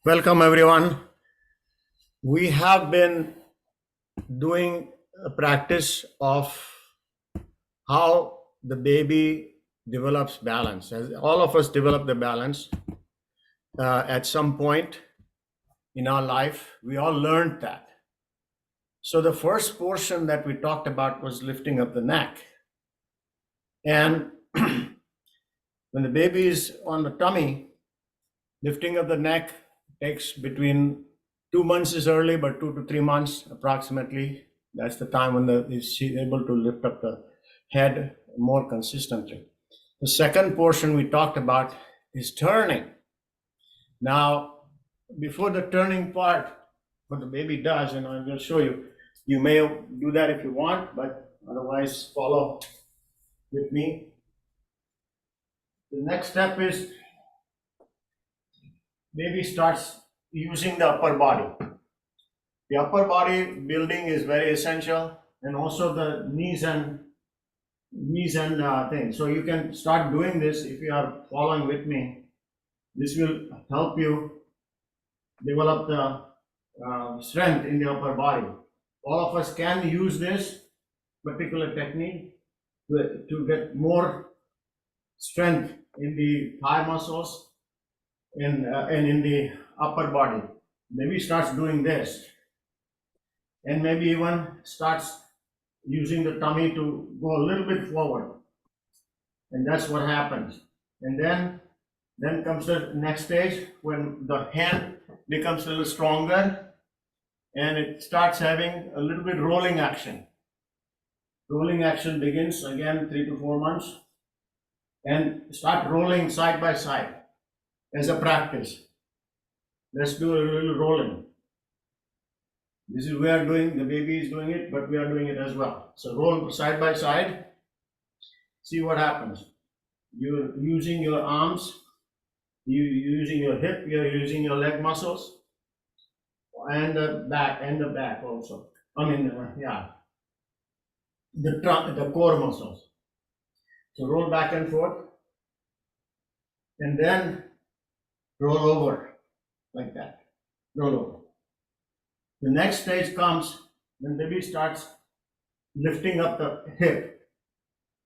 Welcome, everyone. We have been doing a practice of how the baby develops balance. As all of us develop the balance at some point in our life, we all learned that. So, the first portion that we talked about was lifting up the neck. And when the baby is on the tummy, lifting up the neck takes between 2 months is early, but 2 to 3 months approximately. That's the time when is able to lift up the head more consistently. The second portion we talked about is turning. Now, before the turning part, what the baby does, and I will show you, you may do that if you want, but otherwise follow with me. The next step is baby starts using the upper body. The upper body building is very essential, and also the knees and thing. So you can start doing this if you are following with me. This will help you develop the strength in the upper body. All of us can use this particular technique to get more strength in the thigh muscles and in the upper body. Maybe starts doing this, and maybe even starts using the tummy to go a little bit forward, and that's what happens. And then comes the next stage when the hand becomes a little stronger and it starts having a little bit rolling action. Rolling action begins again 3 to 4 months, and start rolling side by side as a practice. Let's do a little rolling. This is we are doing, the baby is doing it, but we are doing it as well. So roll side by side. See what happens. You're using your arms, you're using your hip, you're using your leg muscles, and the back also. I mean, the core muscles. So roll back and forth, and then roll over like that. Roll over. The next stage comes when baby starts lifting up the hip.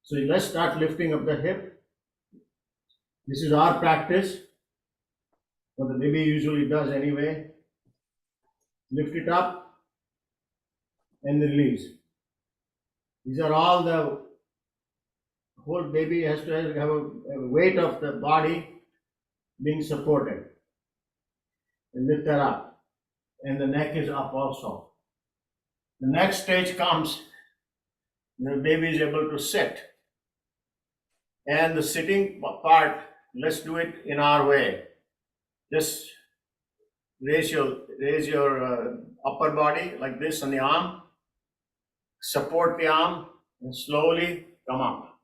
So let's start lifting up the hip. This is our practice, what the baby usually does anyway. Lift it up and release. These are all the whole baby has to have a weight of the body being supported. And lift that up. And the neck is up also. The next stage comes, the baby is able to sit. And the sitting part, let's do it in our way. Just raise your upper body like this on the arm, support the arm, and slowly come up.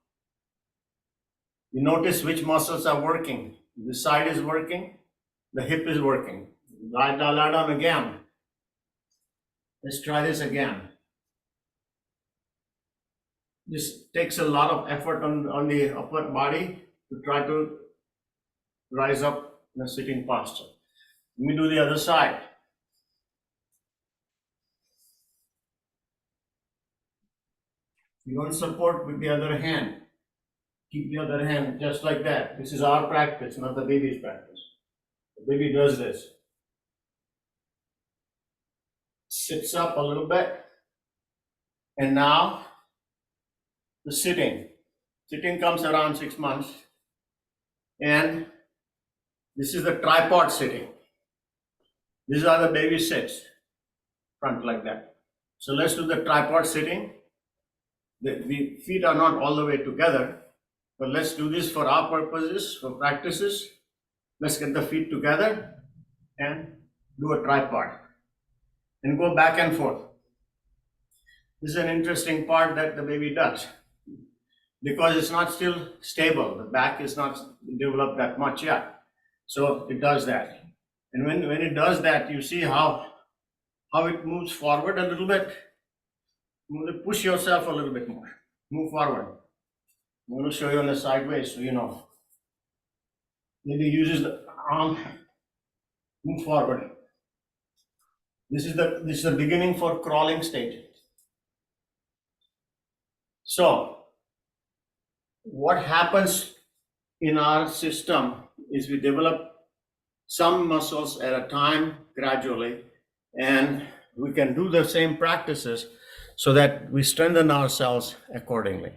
You notice which muscles are working. The side is working, the hip is working. Lie down again. Let's try this again. This takes a lot of effort on the upper body to try to rise up in a sitting posture. Let me do the other side. You don't support with the other hand. Keep the other hand just like that. This is our practice, not the baby's practice. The baby does this. Sits up a little bit. And now the sitting. Sitting comes around 6 months. And this is the tripod sitting. These are the baby sits. Front like that. So let's do the tripod sitting. The feet are not all the way together. But let's do this for our purposes, for practices. Let's get the feet together and do a tripod. And go back and forth. This is an interesting part that the baby does. Because it's not still stable. The back is not developed that much yet. So it does that. And when it does that, you see how it moves forward a little bit. Push yourself a little bit more. Move forward. I'm going to show you on the sideways so you know. Maybe uses the arm Move forward. This is the beginning for crawling stage. So what happens in our system is we develop some muscles at a time gradually, and we can do the same practices so that we strengthen ourselves accordingly.